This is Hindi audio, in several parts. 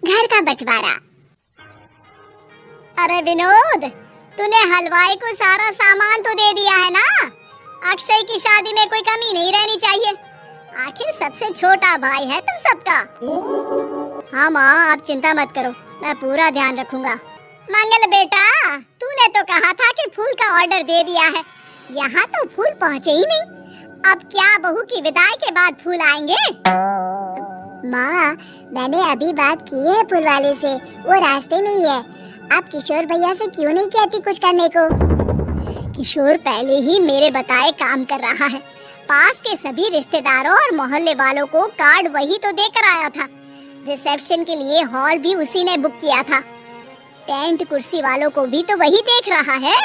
घर का बंटवारा। अरे विनोद, तूने हलवाई को सारा सामान तो दे दिया है ना? अक्षय की शादी में कोई कमी नहीं रहनी चाहिए। आखिर सबसे छोटा भाई है तुम सबका। हाँ माँ, आप चिंता मत करो, मैं पूरा ध्यान रखूंगा। मंगल बेटा, तूने तो कहा था कि फूल का ऑर्डर दे दिया है, यहाँ तो फूल पहुँचे ही नहीं। अब क्या बहू की विदाई के बाद फूल आएंगे? माँ, मैंने अभी बात की है फूल वाले से, वो रास्ते में ही है। आप किशोर भैया से क्यों नहीं कहती कुछ करने को? किशोर पहले ही मेरे बताए काम कर रहा है। पास के सभी रिश्तेदारों और मोहल्ले वालों को कार्ड वही तो देकर आया था। रिसेप्शन के लिए हॉल भी उसी ने बुक किया था। टेंट कुर्सी वालों को भी तो वही देख रहा है।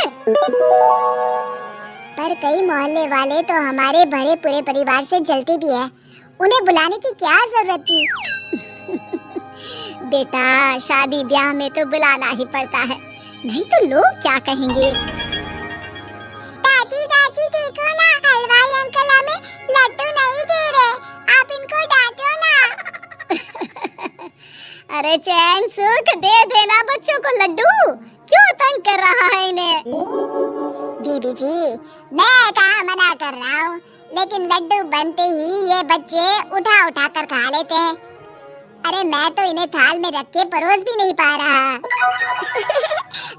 पर कई मोहल्ले वाले तो हमारे भरे पूरे परिवार से जलते भी है, उन्हें बुलाने की क्या जरूरत थी? बेटा, शादी ब्याह में तो बुलाना ही पड़ता है, नहीं तो लोग क्या कहेंगे। दादी दादी देखो ना, हलवाई अंकल हमें लड्डू नहीं दे रहे, आप इनको डांटो ना। अरे चैन सुख दे देना बच्चों को लड्डू, क्यों तंग कर रहा है इन्हें? बीबी जी, मैं कहाँ मना कर रहा हूँ, लेकिन लड्डू बनते ही ये बच्चे उठा उठा कर खा लेते हैं। अरे मैं तो इन्हें थाल में रख के परोस भी नहीं पा रहा।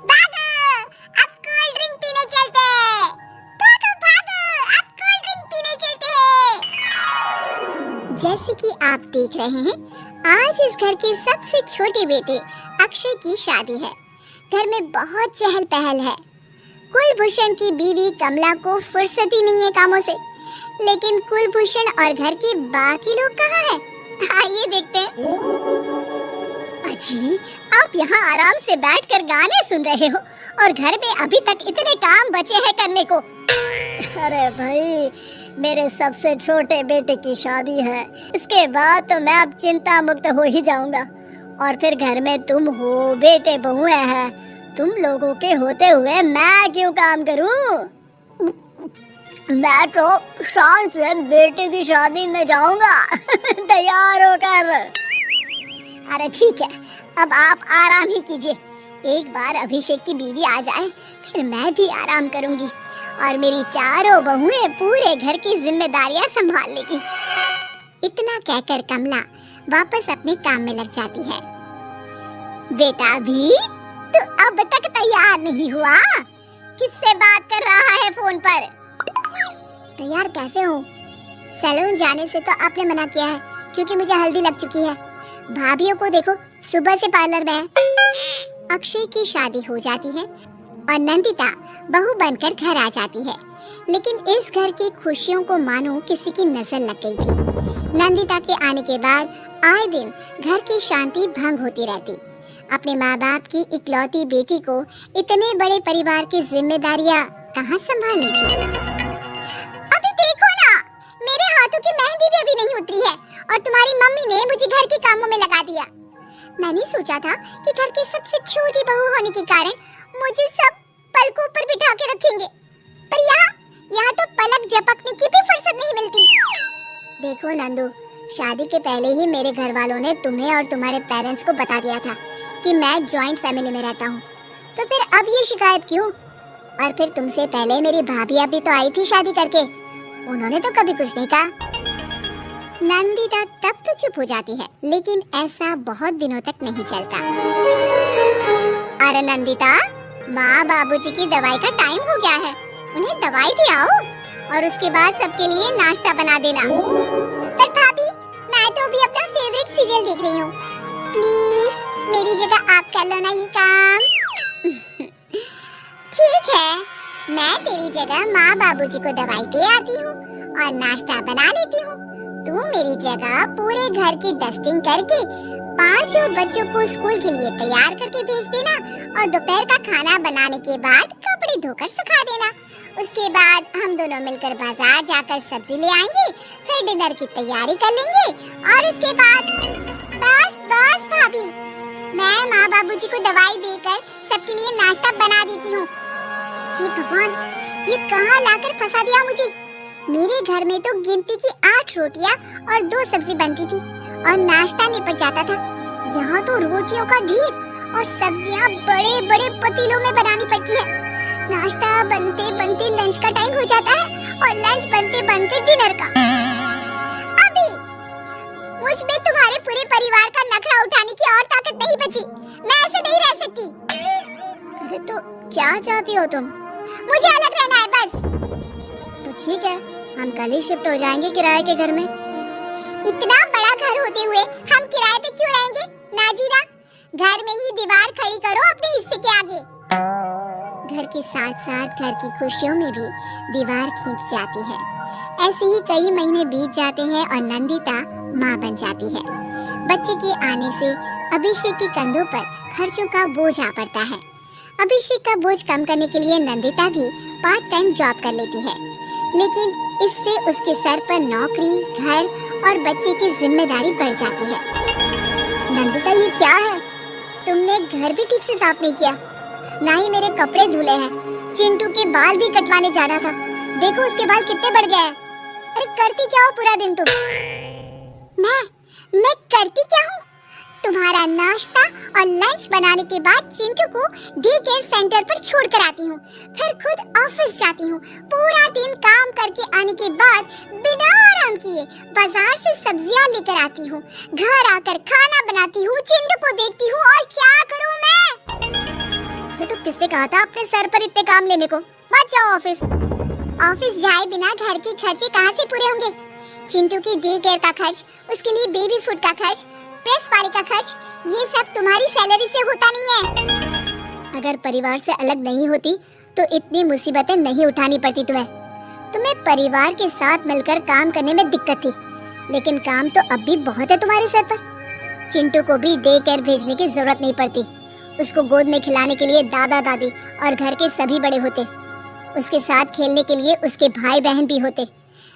भागो, अब कोल्ड ड्रिंक पीने चलते हैं। भागो भागो, अब कोल्ड ड्रिंक पीने चलते हैं। जैसे कि आप देख रहे हैं, आज इस घर के सबसे छोटे बेटे अक्षय की शादी है। घर में बहुत चहल पहल है। कुलभूषण की बीवी कमला को फुर्सत ही नहीं है कामों से, लेकिन कुलभूषण और घर के बाकी लोग कहाँ हैं? आइए देखते हैं। अजी, आप यहाँ आराम से बैठकर गाने सुन रहे हो और घर में अभी तक इतने काम बचे हैं करने को। अरे भाई, मेरे सबसे छोटे बेटे की शादी है, इसके बाद तो मैं अब चिंता मुक्त हो ही जाऊंगा। और फिर घर में तुम हो, बेटे बहुएं हैं, तुम लोगों के होते हुए मैं क्यों काम करूं? मैं तो शान से बेटे की शादी में जाऊंगा तैयार होकर। अरे ठीक है, अब आप आराम ही कीजिए। एक बार अभिषेक की बीवी आ जाए, फिर मैं भी आराम करूंगी और मेरी चारों बहुएं पूरे घर की जिम्मेदारियां संभाल लेगी। इतना कहकर कमला वापस अपने काम में लग जाती है। बेटा भी, तू अब तक तैयार नहीं हुआ? किससे बात कर रहा है फोन पर? तैयार कैसे हूँ? सैलून जाने से तो आपने मना किया है, क्योंकि मुझे हल्दी लग चुकी है। भाभीयों को देखो, सुबह से पार्लर में है। अक्षय की शादी हो जाती है और नंदिता बहू बनकर घर आ जाती है। लेकिन इस घर की खुशियों को मानो किसी की नजर लग गई थी। नंदिता के आने के बाद आए दिन घर की शांति भंग होती रहती। अपने माँ बाप की इकलौती बेटी को इतने बड़े परिवार की जिम्मेदारियाँ कहाँ संभालनी थी? अभी देखो ना, मेरे हाथों की मेहंदी भी अभी नहीं उतरी है और तुम्हारी मम्मी ने मुझे घर के कामों में लगा दिया। मैंने सोचा था कि घर की सबसे छोटी बहू होने के कारण मुझे सब पलकों पर बिठा के रखेंगे, पर यहाँ तो पलक झपकने की भी फुर्सत नहीं मिलती। देखो नंदू, शादी के पहले ही मेरे घर वालों ने तुम्हें और तुम्हारे पेरेंट्स को बता दिया था कि मैं जॉइंट फैमिली में रहता हूँ, तो फिर अब ये शिकायत क्यों? और फिर तुमसे पहले मेरी भाभी अभी तो आई थी शादी करके, उन्होंने तो कभी कुछ नहीं कहा। नंदिता तब तो चुप हो जाती है, लेकिन ऐसा बहुत दिनों तक नहीं चलता। अरे नंदिता, माँ बाबूजी की दवाई का टाइम हो गया है, उन्हें दवाई दे आओ और उसके बाद सबके लिए नाश्ता बना देना। पर भाभी, मैं तो अभी अपना फेवरेट सीरियल देख रही हूँ, प्लीज मेरी जगह आप कर लो ना ये काम। ठीक है, मैं तेरी जगह माँ बाबूजी को दवाई दे आती हूँ और नाश्ता बना लेती हूँ। तू मेरी जगह पूरे घर की डस्टिंग करके 5 बच्चों को स्कूल के लिए तैयार करके भेज देना और दोपहर का खाना बनाने के बाद कपड़े धोकर सुखा देना। उसके बाद हम दोनों मिलकर बाजार जाकर सब्जी ले आएंगे, फिर डिनर की तैयारी कर लेंगे और उसके बाद बस भाभी, मैं माँ बाबूजी को दवाई देकर सबके लिए नाश्ता बना देती हूँ। हे भगवान, ये कहाँ लाकर फंसा दिया मुझे। मेरे घर में तो गिनती की 8 रोटियाँ और 2 सब्जी बनती थी और नाश्ता निपट जाता था, यहाँ तो रोटियों का ढेर और सब्जियाँ बड़े बड़े पतीलों में बनानी पड़ती है। नाश्ता बनते बनते लंच का टाइम हो जाता है और लंच बनते बनते डिनर का। अभी मुझ में तुम्हारे पूरे परिवार का नखरा उठाने की और ताकत नहीं बची। मैं ऐसे नहीं रह सकती। अरे तो क्या चाहती हो तुम? मुझे अलग रहना है बस। तो ठीक है, हम कल ही शिफ्ट हो जाएंगे किराए के घर में। इतना बड़ा घर होते हुए हम किराए पे क्यों रहेंगे? नाजीरा, घर में ही दीवार खड़ी करो अपने हिस्से के आगे। घर के साथ साथ घर की खुशियों में भी दीवार खींच जाती है। ऐसे ही कई महीने बीत जाते हैं और नंदिता माँ बन जाती है। बच्चे के आने से अभिषेक के कंधों पर खर्चों का बोझ आ पड़ता है। अभिषेक का बोझ कम करने के लिए नंदिता भी पार्ट टाइम जॉब कर लेती है, लेकिन इससे उसके सर पर नौकरी, घर और बच्चे की जिम्मेदारी बढ़ जाती है। नंदिता, ये क्या है? तुमने घर भी ठीक से साफ नहीं किया, ना ही मेरे कपड़े धुले हैं। चिंटू के बाल भी कटवाने जाना था, देखो उसके बाल कितने बढ़ गए हैं। अरे करती क्या हो पूरा दिन तुम? मैं करती क्या हूँ? तुम्हारा नाश्ता और लंच बनाने के बाद चिंटू को डे केयर सेंटर पर छोड़ कर आती हूँ, फिर खुद ऑफिस जाती हूँ। पूरा दिन काम करके आने के बाद बिना आराम किए बाजार से सब्जियाँ लेकर आती हूँ, घर आकर खाना बनाती हूँ, चिंटू को देखती हूँ और क्या करूँ मैं? तो किसने कहा था अपने सर पर इतने काम लेने को? मत जाओ ऑफिस। ऑफिस जाए बिना घर के खर्चे कहाँ से पूरे होंगे? चिंटू की डे केयर का खर्च, उसके लिए बेबी फूड का खर्च, प्रेस वाले का खर्च, ये सब तुम्हारी सैलरी से होता नहीं है। अगर परिवार से अलग नहीं होती तो इतनी मुसीबतें नहीं उठानी पड़ती तुम्हें। तुम्हें परिवार के साथ मिलकर काम करने में दिक्कत थी, लेकिन काम तो अब भी बहुत है तुम्हारे सर पर। चिंटू को भी डे केयर भेजने की जरूरत नहीं पड़ती। उसको गोद में खिलाने के लिए दादा दादी और घर के सभी बड़े होते। उसके साथ खेलने के लिए उसके भाई बहन भी होते।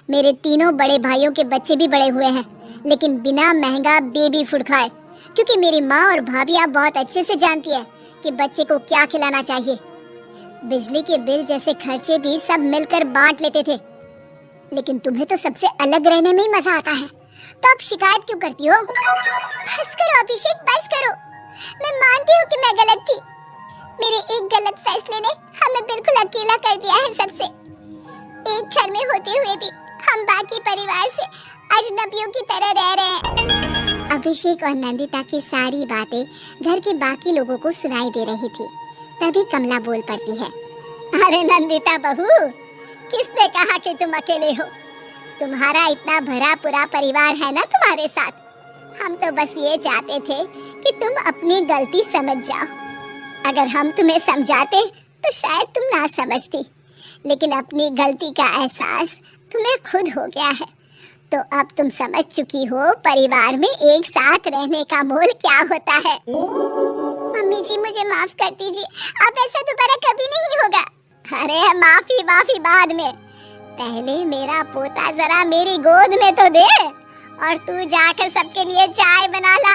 मेरे तीनों बड़े भाइयों के बच्चे भी बड़े हुए हैं, लेकिन बिना महंगा बेबी फूड खाए, क्योंकि मेरी माँ और भाभियाँ बहुत अच्छे से जानती है कि बच्चे को क्या खिलाना चाहिए। बिजली के बिल जैसे खर्चे भी सब मिलकर बांट लेते थे, लेकिन तुम्हें तो सबसे अलग रहने में ही मजा आता है। तो अब शिकायत क्यों करती हो? बस करो अभिषेक, बस करो। मैं मानती हूँ कि मैं गलत थी। मेरे एक गलत फैसले ने हमें बिल्कुल अकेला कर दिया है सबसे। एक घर में होते हुए भी हम बाकी परिवार से अजनबियों की तरह रह रहे हैं। अभिषेक और नंदिता की सारी बातें घर के बाकी लोगों को सुनाई दे रही थी। तभी कमला बोल पड़ती है। अरे नंदिता बहू, किसने कहा कि तुम अकेले हो? तुम्हारा इतना भरा पूरा परिवार है ना तुम्हारे साथ। हम तो बस ये चाहते थे कि तुम अपनी गलती समझ जाओ। अगर हम तुम्हें समझाते तो शायद तुम ना समझती, लेकिन अपनी गलती का एहसास तुम्हें खुद हो गया है, तो अब तुम समझ चुकी हो परिवार में एक साथ रहने का मोल क्या होता है। मम्मी जी, मुझे माफ कर दीजिए, अब ऐसा दोबारा कभी नहीं होगा। अरे माफी माफी बाद में, पहले मेरा पोता जरा मेरी गोद में तो दे, और तू जाकर सबके लिए चाय बना ला।